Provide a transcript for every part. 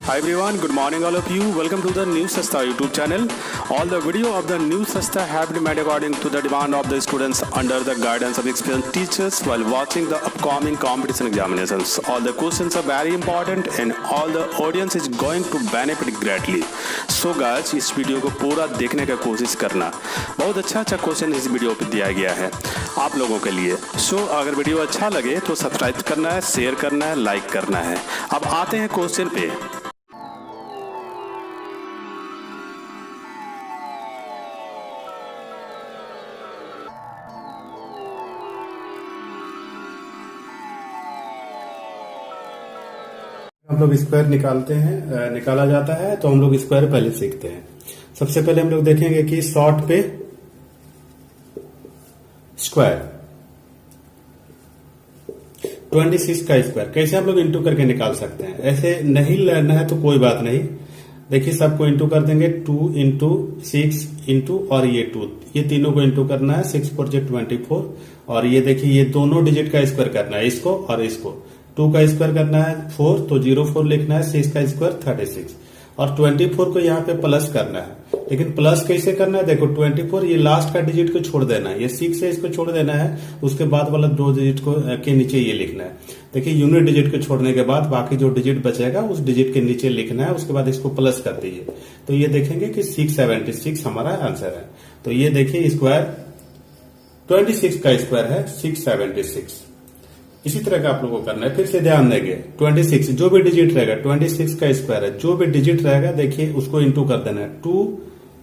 Hi everyone, good morning all of you. Welcome to the New Sasta YouTube channel. All the video of the New Sasta have been made according to the demand of the students under the guidance of experienced teachers while watching the upcoming competition examinations. All the questions are very important and all the audience is going to benefit greatly. So guys, इस video को पूरा देखने का कोशिश करना. बहुत अच्छा question इस वीडियो पे दिया गया है आप लोगों के लिए. सो अगर वीडियो अच्छा लगे तो सब्सक्राइब करना है, शेयर करना है, लाइक करना है. अब आते हैं क्वेश्चन पे. हम लोग स्क्वायर निकालते हैं, निकाला जाता है तो हम लोग स्क्वायर पहले सीखते हैं. सबसे पहले हम लोग देखेंगे कि शॉर्ट पे स्क्वायर 26 का स्क्वायर कैसे हम लोग इंटू करके निकाल सकते हैं. ऐसे नहीं लेना है तो कोई बात नहीं. देखिए सबको इंटू कर देंगे. 2 इंटू 6 इंटू और ये 2, ये तीनों को इंटू करना है. 6 4 24 और ये देखिए ये दोनों डिजिट का स्क्वायर करना है, इसको और इसको. 2 का स्क्वायर करना है 4 तो 04 लिखना है. 6 का स्क्वायर 36 और 24 को यहाँ पे प्लस करना है. लेकिन प्लस कैसे करना है देखो. 24 ये लास्ट का डिजिट को छोड़ देना है, ये 6 है इसको छोड़ देना है. उसके बाद वाला 2 डिजिट को के नीचे ये लिखना है. देखिए यूनिट डिजिट को छोड़ने के बाद बाकी जो डिजिट बचेगा उस डिजिट के नीचे लिखना है. उसके बाद इसको प्लस कर दीजिए तो ये देखेंगे कि 676 हमारा आंसर है. तो ये देखिए स्क्वायर 26 का स्क्वायर है 676. इसी तरह का आप लोगों को करना है. फिर से ध्यान देंगे 26 जो भी डिजिट रहेगा 26 का स्क्वायर है. जो भी डिजिट रहेगा देखिए उसको इंटू कर देना है. 2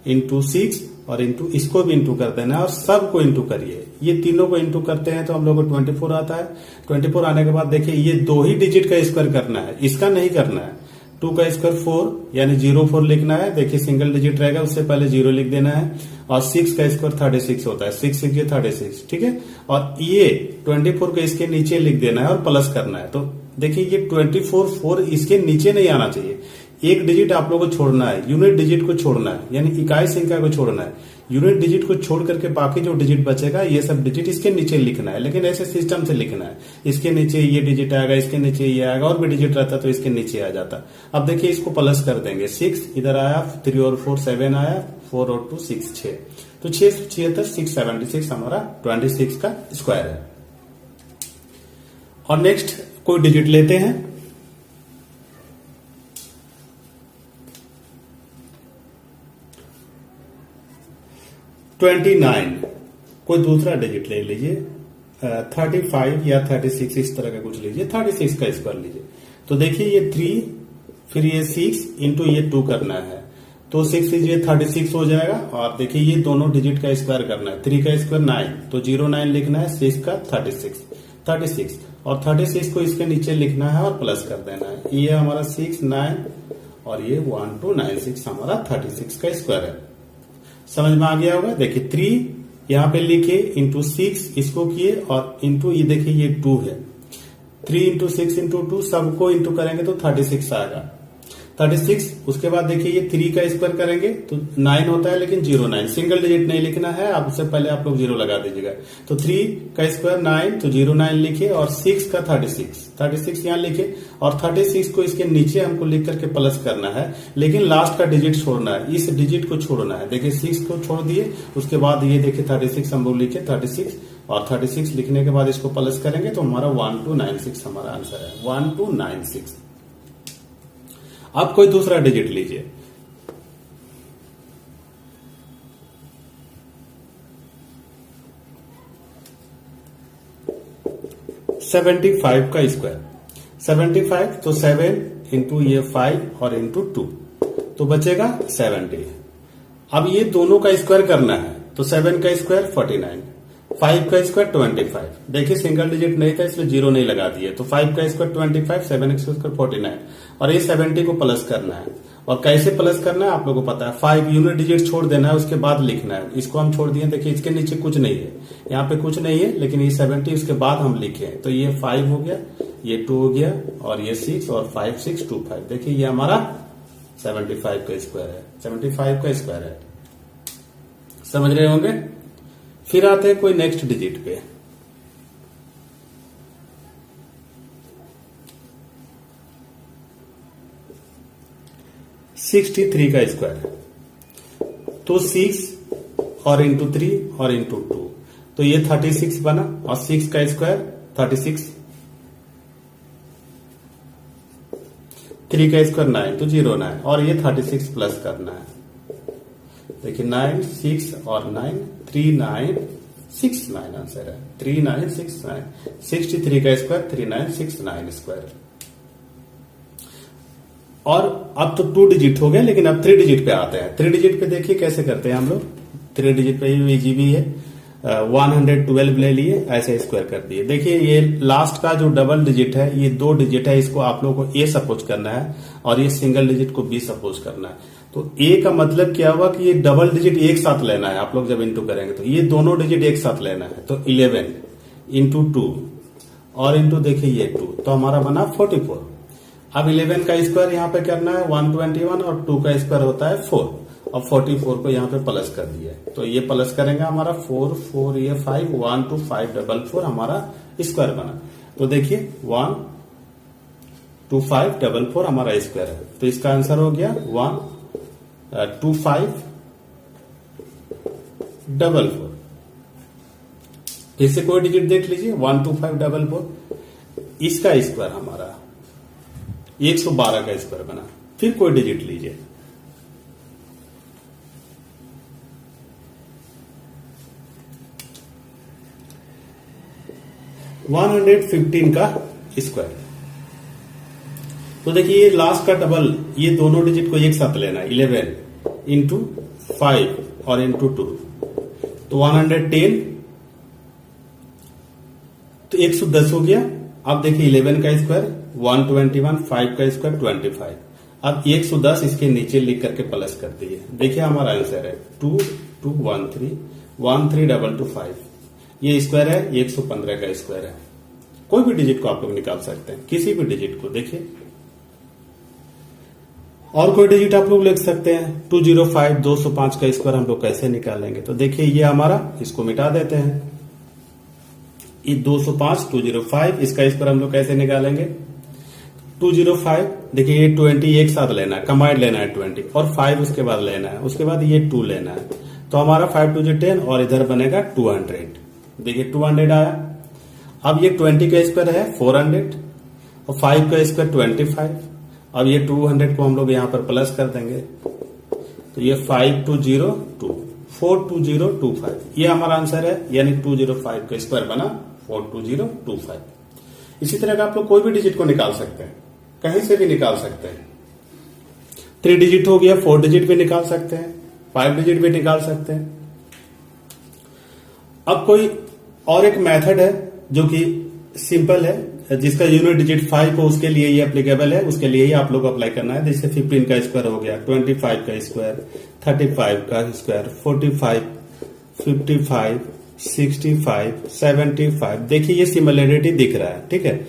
इंटू 6 और इंटू इसको भी इंटू कर देना है और सबको इंटू करिए. ये तीनों को इंटू करते हैं तो हम लोग को 24 आता है. 24 आने के बाद देखिए ये 2 ही डिजिट का स्क्वायर करना है, इसका नहीं करना है. 2 का स्क्वायर 4 यानी 04 लिखना है. देखिए सिंगल डिजिट रहेगा उससे पहले 0 लिख देना है. और 6 का स्क्वायर 36 होता है. 6 6 36 ठीक है. और ये 24 को इसके नीचे लिख देना है और प्लस करना है. तो देखिए ये 24 4 इसके नीचे नहीं आना चाहिए. एक डिजिट आप लोगों को छोड़ना है, यूनिट डिजिट को छोड़ना है यानी इकाई संख्या को छोड़ना है. यूनिट डिजिट को छोड़ करके बाकी जो डिजिट बचेगा ये सब डिजिट इसके नीचे लिखना है. लेकिन ऐसे सिस्टम से लिखना है. इसके नीचे ये डिजिट आएगा, इसके नीचे ये आएगा और भी डिजिट रहता तो इसके नीचे आ जाता. अब देखिए इसको प्लस कर देंगे. 6 इधर आया, 3 और 4 7 आया, 4 और 2 6 6. तो 676 676 हमारा 26 का स्क्वायर है. और नेक्स्ट कोई डिजिट लेते हैं. ट्वेंटी 29 कोई दूसरा डिजिट ले लीजिए. 35 या 36 इस तरह का कुछ लीजिए. 36 का स्क्वायर लीजिए. तो देखिए ये 3 फिर ये 6 इंटू ये 2 करना है तो 6 ये 36 हो जाएगा. और देखिए ये दोनों डिजिट का स्क्वायर करना है. 3 का स्क्वायर 9 तो 09 लिखना है. 6 का 36 और 36 को इसके नीचे लिखना है और प्लस कर देना है. ये हमारा 6 9 और ये 1296 हमारा 36 का स्क्वायर है. समझ में आ गया होगा. देखिए 3 यहाँ पे लिखे इंटू 6 इसको किए और इंटू ये देखिए ये 2 है. 3 इंटू 6 इंटू 2 सबको इंटू करेंगे तो 36 आएगा. 36 उसके बाद देखिए ये 3 का स्क्वायर करेंगे तो 9 होता है लेकिन 09 सिंगल डिजिट नहीं लिखना है. आप उससे पहले आप लोग 0 लगा दीजिएगा. तो 3 का स्क्वायर 9 तो 09 लिखे और 6 का 36 यहाँ लिखे और 36 को इसके नीचे हमको लिख करके प्लस करना है. लेकिन लास्ट का डिजिट छोड़ना है, इस डिजिट को छोड़ना है. देखिए 6 को छोड़ दिए. उसके बाद ये देखिए 36 हम लोग लिखे 36 और 36 लिखने के बाद इसको प्लस करेंगे तो हमारा 1296 हमारा आंसर है. 1296. अब कोई दूसरा डिजिट लीजिए. $75 का स्क्वायर 75 तो 7 इंटू ये 5 और इंटू 2 तो बचेगा 70. अब ये दोनों का स्क्वायर करना है तो 7 का स्क्वायर 49, 5 का स्क्वायर 25. देखिए सिंगल डिजिट नहीं था इसलिए 0 नहीं लगा दिए. तो 5 का स्क्वायर 25, 7 का स्क्वायर 49 और ये 70 को प्लस करना है. और कैसे प्लस करना है आप लोगों को पता है. 5 यूनिट डिजिट छोड़ देना है उसके बाद लिखना है. इसको हम छोड़ दिए. देखिए इसके नीचे कुछ नहीं है, यहाँ पे कुछ नहीं है लेकिन ये 70 उसके बाद हम लिखे. तो ये 5 हो गया, ये 2 हो गया और ये 6 और 5 6 2 5. देखिए ये हमारा 75 का स्क्वायर है. 75 का स्क्वायर है. समझ रहे होंगे. फिर आते हैं कोई नेक्स्ट डिजिट पे. 63 का स्क्वायर। तो 6 और इंटू 3 और इंटू 2, तो ये 36 बना, और 6 का स्क्वायर 36, 3 का स्क्वायर 9, तो 09, और ये 36 प्लस करना है। देखिए 9, 6 और 9, 3969 आंसर है, 3969। 63 का स्क्वायर 3969 स्क्वायर। और अब तो 2 डिजिट हो गया, लेकिन अब 3 डिजिट पे आते हैं। 3 डिजिट पे देखिए कैसे करते हैं हम लोग। 3 डिजिट पे ये जीबी है, 112 ले लिए, ऐसे स्क्वायर कर दिए। देखिए ये लास्ट का जो डबल डिजिट है, ये 2 डिजिट है, इसको आप लोगों को ए सपोज करना है, और ये सिंगल डिजिट को बी सपोज करना है। तो ए का मतलब क्या हुआ कि ये डबल डिजिट एक साथ लेना है। आप लोग जब इंटू करेंगे तो ये दोनों डिजिट एक साथ लेना है। तो 11 इंटू 2 और इंटू देखिए ये 2, तो हमारा बना 44। अब 11 का स्क्वायर यहाँ पे करना है 121, और 2 का स्क्वायर होता है 4, और 44 को यहाँ पे प्लस कर दिया है। तो ये प्लस करेंगे हमारा 4 4 ये 5 1 2 5 4 हमारा स्क्वायर बना। तो देखिए 1 2 5 4 हमारा स्क्वायर है। तो इसका आंसर हो गया 1 2 5 4 4। फिर से कोई डिजिट देख लीजिए, 1 2 5 4 इसका स्क्वायर हमारा 112 का स्क्वायर बना। फिर कोई डिजिट लीजिए, $115 का स्क्वायर। तो देखिए ये लास्ट का डबल, ये दोनों डिजिट को एक साथ लेना है, 11 इंटू 5 और इंटू 2, तो 110, तो 110 हो गया। अब देखिए 11 का स्क्वायर 121, 5 का स्क्वायर 25। अब 110 इसके नीचे लिख करके प्लस कर दिए। देखिए हमारा आंसर है 2213 ये स्क्वायर है, 115 का स्क्वायर है। कोई भी डिजिट को आप लोग निकाल सकते हैं, किसी भी डिजिट को। देखिए और कोई डिजिट आप लोग लिख सकते हैं, 205 205 का स्क्वायर हम लोग कैसे निकालेंगे। तो देखिए ये हमारा, इसको मिटा देते हैं, ये 205 205 इसका स्क्वायर हम लोग कैसे निकालेंगे। 205 देखिए ये 20 एक साथ लेना है, कंबाइंड लेना है 20, और 5 उसके बाद लेना है, उसके बाद ये 2 लेना है। तो हमारा 5 2 10, और इधर बनेगा 200। देखिए 200 आया। अब ये 20 का स्क्वायर है 400, और 5 का स्क्वायर 25। अब ये 200 को हम लोग यहां पर प्लस कर देंगे, तो ये 5202 42025 ये हमारा आंसर है, यानी 205 का स्क्वायर बना 42025। इसी तरह का आप लोग कोई भी डिजिट को निकाल सकते हैं, कहीं से भी निकाल सकते हैं। 3 डिजिट हो गया, 4 डिजिट भी निकाल सकते हैं, 5 डिजिट भी निकाल सकते हैं। अब कोई और एक मेथड है जो कि सिंपल है, जिसका यूनिट डिजिट 5 हो, उसके लिए ये एप्लीकेबल है, उसके लिए ही आप लोग अप्लाई करना है। जैसे 15 का स्क्वायर हो गया, 25 का स्क्वायर, 35 का स्क्वायर, 45 55 65 75। देखिए ये सिमिलरिटी दिख रहा है, ठीक है।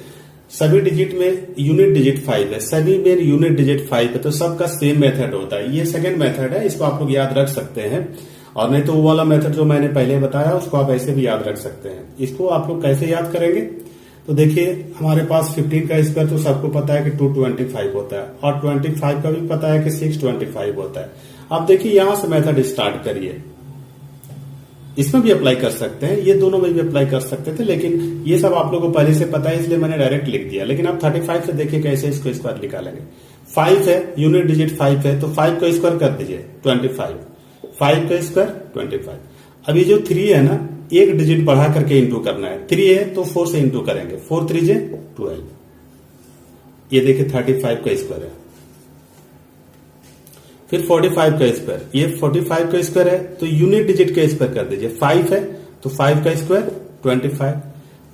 सभी डिजिट में यूनिट डिजिट 5 है, सभी में यूनिट डिजिट 5 है, तो सबका सेम मेथड होता है। ये सेकंड मेथड है, इसको आप लोग याद रख सकते हैं, और नहीं तो वो वाला मेथड जो मैंने पहले बताया उसको आप ऐसे भी याद रख सकते हैं। इसको आप लोग कैसे याद करेंगे, तो देखिए हमारे पास 15 का स्क्वायर तो सबको पता है कि 225 होता है, और 25 का भी पता है कि 625 होता है। अब देखिए यहां से मेथड स्टार्ट करिए, इसमें भी अप्लाई कर सकते हैं, ये दोनों में भी अप्लाई कर सकते थे, लेकिन ये सब आप लोगों को पहले से पता है इसलिए मैंने डायरेक्ट लिख दिया। लेकिन आप 35 से देखिए कैसे इसको स्क्वायर निकालेंगे। 5 है, यूनिट डिजिट 5 है, तो 5 का स्क्वायर कर दीजिए 25, 5 का स्क्वायर 25। अब ये जो 3 है ना, एक डिजिट बढ़ा करके इंटू करना है। 3 है तो 4 से इंटू करेंगे, 4 3 12। ये देखिए 35 का स्क्वायर है। फिर 45 का स्क्वायर, ये 45 का स्क्वायर है, तो यूनिट डिजिट का स्क्वायर कर दीजिए। 5 है तो 5 का स्क्वायर 25।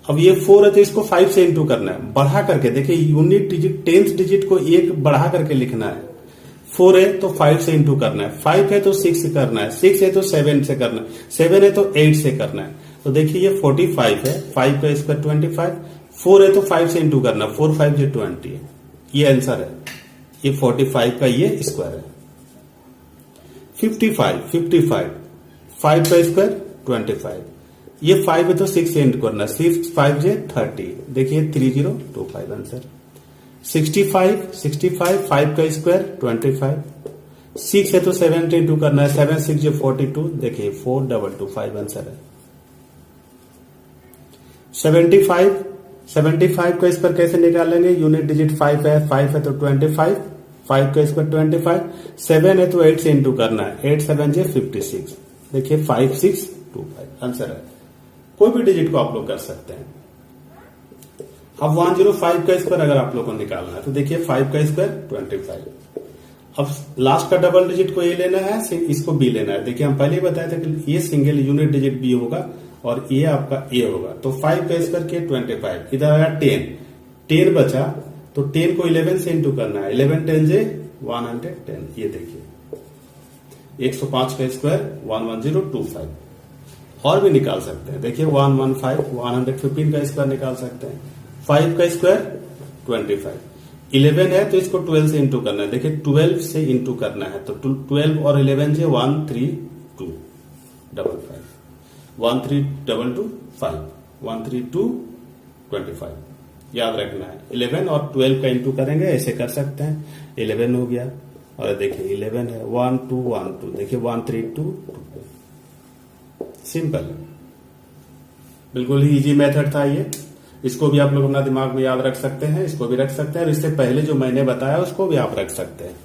अब ये 4 है तो इसको 5 से इंटू करना है, बढ़ा करके। देखिए यूनिट डिजिट 10th डिजिट को एक बढ़ा करके लिखना है। 4 है तो 5 से इंटू करना है, 5 है तो 6 से करना है, 6 है तो 7 से करना है, 7 है तो 8 से करना है। तो देखिए ये 45 है, 5 का स्क्वायर 25, 4 है तो 5 से इंटू करना, 4 5 जो 20 है। ये आंसर है, ये 45 का ये स्क्वायर है। 55 5 का स्क्वायर 25, ये 5 है तो 6 से इंटू करना, 6 5 जे 30। देखिए 3025 आंसर। 65 5 का स्क्वायर 25, 6 है तो 7 इंटू करना है, 7 6 जो 42, देखिए 4225 आंसर है। 75 का स्क्वायर कैसे निकालेंगे, यूनिट डिजिट 5 है, 5 है तो 25, 5 का स्क्वायर 25, 7 है तो 8 से इंटू करना है, 8 7 जे 56, देखिए 5625 आंसर है। कोई भी डिजिट को आप लोग कर सकते हैं। अब 105 का स्क्वायर अगर आप लोग को निकालना है तो देखिए 5 का स्क्वायर 25। अब लास्ट का डबल डिजिट को ए लेना है, इसको बी लेना है। देखिए हम पहले ही बताए थे कि ये सिंगल यूनिट डिजिट बी होगा और ये आपका ए होगा। तो 5 का स्क्वायर के 25, इधर आया 10 बचा तो 10 को 11 से इंटू करना है, 11 10 जे 110। ये देखिए 105 का स्क्वायर 11025। और भी निकाल सकते हैं, देखिए 115 115 का स्क्वायर निकाल सकते हैं। 5 का स्क्वायर 25, 11 है तो इसको 12 से इंटू करना है, देखिए 12 से इंटू करना है तो 12 और 11 से 13255, 13225, 13225 याद रखना है। 11 और 12 का इंटू करेंगे, ऐसे कर सकते हैं। 11 हो गया और देखिए 11 है 1212, देखिए 132, सिंपल, बिल्कुल ही इजी मेथड था ये। इसको भी आप लोग अपना दिमाग में याद रख सकते हैं, इसको भी रख सकते हैं और इससे पहले जो मैंने बताया उसको भी आप रख सकते हैं।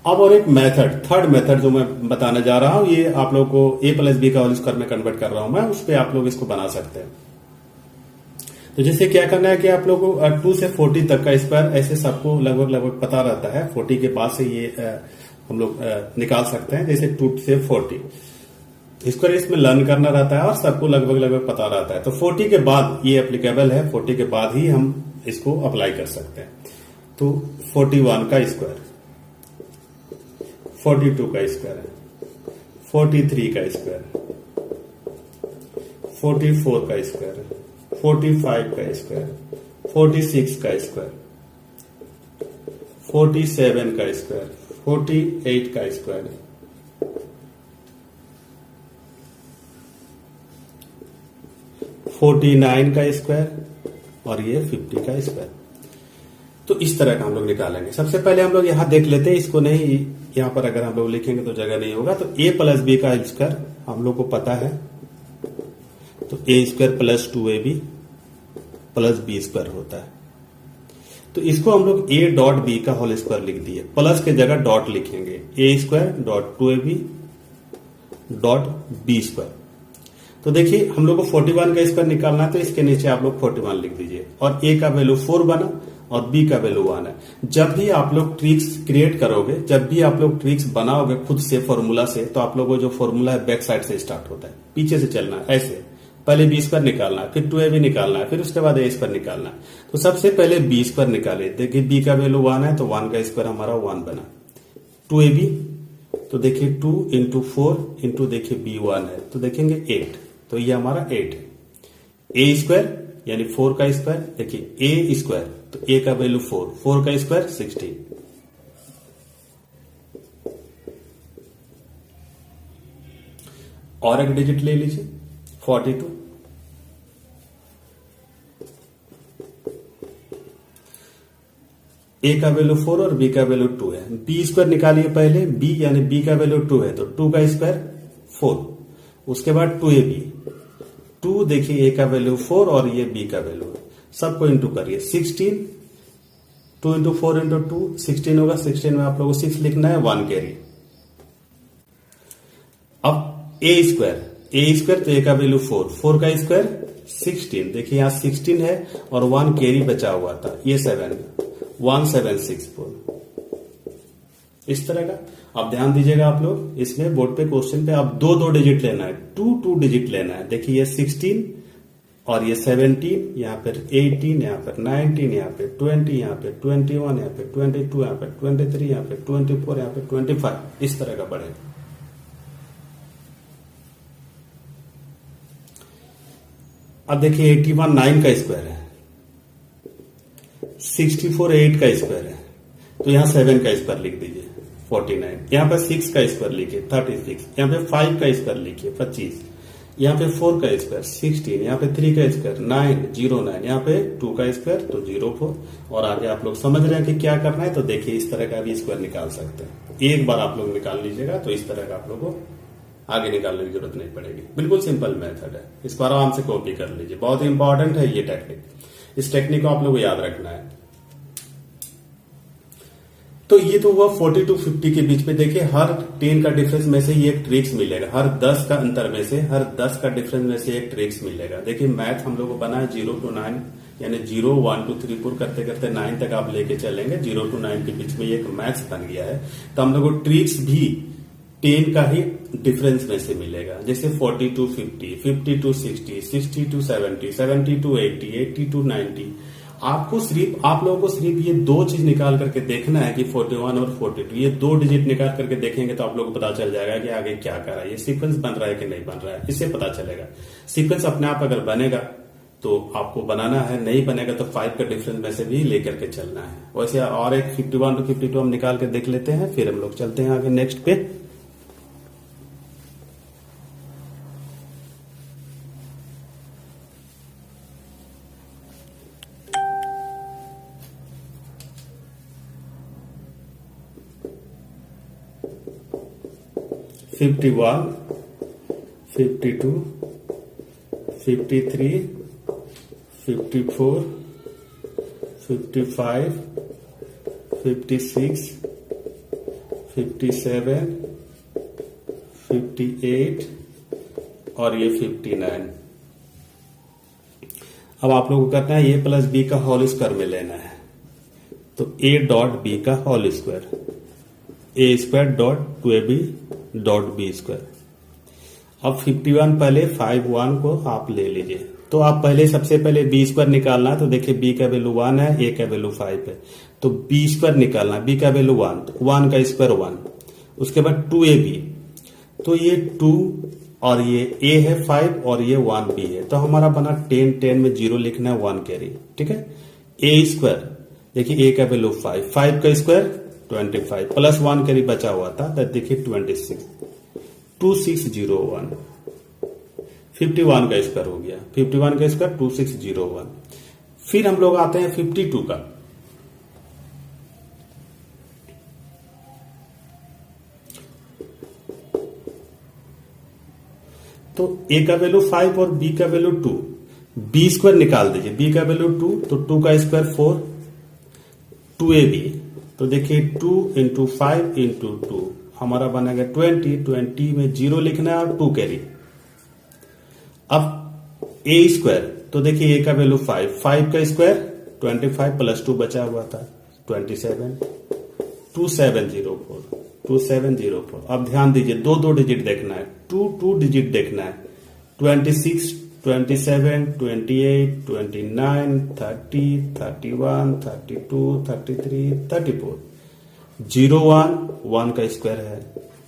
अब और एक मेथड, थर्ड मेथड जो मैं बताने जा रहा हूं, ये आप लोग को a प्लस बी का होल स्क्वायर में कन्वर्ट कर रहा हूं मैं, उस पर आप लोग इसको बना सकते हैं। तो जैसे क्या करना है कि आप लोग को 2 से 40 तक का स्क्वायर ऐसे सबको लगभग पता रहता है। 40 के बाद से ये हम लोग निकाल सकते हैं, जैसे 2 से 40 स्क्वायर इसमें लर्न करना रहता है और सबको लगभग पता रहता है। तो 40 के बाद ये एप्लीकेबल है, 40 के बाद ही हम इसको अप्लाई कर सकते हैं। तो 41 का स्क्वायर, 42 का स्क्वायर है, 43 का स्क्वायर, 44 का स्क्वायर है, 45 का स्क्वायर, 46 का स्क्वायर, 47 का स्क्वायर, 48 का स्क्वायर, 49 का स्क्वायर और ये 50 का स्क्वायर। तो इस तरह का हम लोग निकालेंगे। सबसे पहले हम लोग यहां देख लेते हैं, इसको नहीं, यहां पर अगर हम लोग लिखेंगे तो जगह नहीं होगा। तो a प्लस बी का स्क्वायर हम लोग को पता है, तो a square plus 2ab plus b square होता है। तो इसको हम लोग a डॉट बी का होल स्क्वायर लिख दिए, प्लस के जगह डॉट लिखेंगे, a square dot 2ab dot b square. तो देखिए हम लोग को 41 का स्क्वायर निकालना है, तो इसके नीचे आप लोग 41 लिख दीजिए और a का वैल्यू 4 बना और b का वैल्यू 1 है। जब भी आप लोग ट्रिक्स क्रिएट करोगे, जब भी आप लोग ट्रिक्स बनाओगे खुद से फॉर्मूला से, तो आप लोगों को जो फॉर्मूला है बैक साइड से स्टार्ट होता है, पीछे से चलना है। ऐसे पहले बी स्क्वायर निकालना है, फिर 2ab निकालना है, फिर उसके बाद a स्क्वायर निकालना है। तो सबसे पहले बी स्क्वायर निकाले, देखिए b का वैल्यू 1 है तो 1 का स्क्वायर हमारा 1 बना। 2ab तो देखिए 2 इंटू 4 इंटू देखिए b 1 है तो देखेंगे 8, तो ये हमारा 8 है। a स्क्वायर यानी 4 का स्क्वायर, देखिए a स्क्वायर तो a का वैल्यू 4, 4 का स्क्वायर 16। और एक डिजिट ले लीजिए 42, a का वैल्यू 4 और b का वैल्यू 2 है। b स्क्वायर निकालिए पहले, b यानी b का वैल्यू 2 है तो 2 का स्क्वायर 4, उसके बाद 2ab, 2 देखिए a का वैल्यू 4 और ये b का वैल्यू है, सबको इंटू करिए 16, 2 इंटू 4 इंटू 2 16 होगा, 16 में आप लोगों को 6 लिखना है, 1 कैरी। अब a स्क्वायर तो a का वैल्यू 4, 4 का स्क्वायर 16, देखिए यहां 16 है और 1 कैरी बचा हुआ था, ये 7, 1764 इस तरह का। अब ध्यान दीजिएगा आप लोग, इसमें बोर्ड पे क्वेश्चन पे आप 2 डिजिट लेना है, 2 डिजिट लेना है। देखिए ये 16 और ये 17, यहाँ पर 18, यहाँ पर 19, यहाँ पे 20, यहाँ पे 21, यहाँ पे 22, यहाँ पे 23, यहाँ पे 24, यहाँ पे 25, इस तरह का बढ़ेगा। अब देखिए 81 9 का स्क्वायर है, 64 8 का स्क्वायर है, तो यहां 7 का स्क्वायर लिख दीजिए। 49, यहाँ पे 6 का स्क्वायर लिखिए 36, यहाँ पे 5 का स्क्वायर लिखिए 25, यहाँ पे 4 का स्क्वायर 16, यहाँ पे 3 का स्क्वायर 9, यहाँ पे 2 का स्क्वायर तो 04। और आगे आप लोग समझ रहे हैं कि क्या करना है, तो देखिए इस तरह का भी स्क्वायर निकाल सकते हैं। एक बार आप लोग निकाल लीजिएगा तो इस तरह का आप लोग को आगे निकालने की जरूरत नहीं पड़ेगी। बिल्कुल सिंपल मेथड है, इसको आराम से कॉपी कर लीजिए। बहुत ही इंपॉर्टेंट है ये टेक्निक, इस टेक्निक को आप लोग को याद रखना है। तो ये तो हुआ 40 to 50 के बीच में। देखिए हर 10 का डिफरेंस में से ये एक ट्रिक्स मिलेगा, हर 10 का अंतर में से, हर 10 का डिफरेंस में से एक ट्रिक्स मिलेगा। देखिए मैथ हम लोग को बना है 0 to 9, यानी 0 1 2 3 4 करते करते 9 तक आप लेके चलेंगे। 0 to 9 के बीच में ये एक मैथ्स बन गया है। तो हम लोग को ट्रिक्स भी 10 का ही डिफरेंस में से मिलेगा। जैसे 40 to 50, 50 to 60, 60 to 70, 70 to 80, 80 to 90। आप लोगों को सिर्फ ये दो चीज निकाल करके देखना है कि 41 और 42, ये दो डिजिट निकाल करके देखेंगे तो आप लोगों को पता चल जाएगा कि आगे क्या कर रहा है, ये सीक्वेंस बन रहा है कि नहीं बन रहा है, इससे पता चलेगा। सीक्वेंस अपने आप अगर बनेगा तो आपको बनाना है, नहीं बनेगा तो 5 का डिफरेंस में से भी लेकर के चलना है। वैसे और एक 51 to 52 हम निकाल के देख लेते हैं, फिर हम लोग चलते हैं आगे नेक्स्ट पे। (51), (52), (53), (54), (55), (56), (57), (58) और ये 59। अब आप लोगों को करना है a प्लस बी का होल स्क्वायर में लेना है। तो a डॉट बी का whole square, a square dot 2ab dot b square. अब 51 पहले 51 को आप ले लीजिए। तो आप पहले सबसे पहले बी स्क्वायर निकालना है। तो देखिए बी का वैल्यू 1 है, ए का वैल्यू 5 है, तो बी स्क्वायर निकालना है। बी का वैल्यू 1, तो 1 का स्क्वायर 1। उसके बाद 2ab, तो ये 2 और ये ए है 5 और ये 1b है। तो हमारा बना 10 में 0 लिखना है, 1 कैरी, ठीक है। ए स्क्वायर, देखिए ए का वैल्यू 5, 5 का स्क्वायर 25 प्लस 1 कैरी बचा हुआ था, तो देखिए 26, 2601। 51 का स्क्वायर हो गया, 51 का स्क्वायर 2601। फिर हम लोग आते हैं 52 का। तो ए का वैल्यू 5 और बी का वैल्यू 2, बी स्क्वायर निकाल दीजिए। बी का वैल्यू 2, तो 2 का स्क्वायर 4, 2ab, तो देखिए 2 इंटू 5 इंटू 2 हमारा बनेगा 20, 20 में 0 लिखना है और 2 कैरी। अब ए स्क्वायर, तो देखिए ए का वैल्यू 5, 5 का स्क्वायर 25 प्लस 2 बचा हुआ था 27, 2704, 2704। अब ध्यान दीजिए दो डिजिट देखना है, 2 डिजिट देखना है। 26, 27, 28, 29, 30, 31, 32, 33, 34। 01, 1 का स्क्वायर है,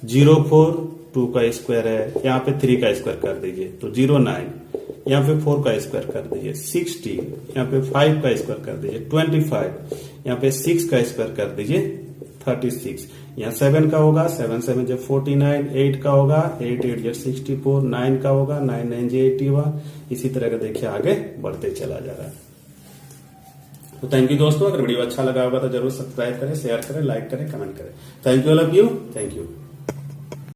04, 2 का स्क्वायर है, यहाँ पे 3 का स्क्वायर कर दीजिए तो 09, यहाँ पे 4 का स्क्वायर कर दीजिए 16, यहाँ पे 5 का स्क्वायर कर दीजिए 25, यहाँ पे 6 का स्क्वायर कर दीजिए 36, यहाँ 7 का होगा 7 7 जब 49, 8 का होगा 8 8 जब 64, 9 का होगा 9 9 जे 81। इसी तरह का देखिए आगे बढ़ते चला जा रहा है। तो थैंक यू दोस्तों, अगर वीडियो अच्छा लगा होगा तो जरूर सब्सक्राइब करें, शेयर करें, लाइक करें, कमेंट करें। Thank you all of you, thank you.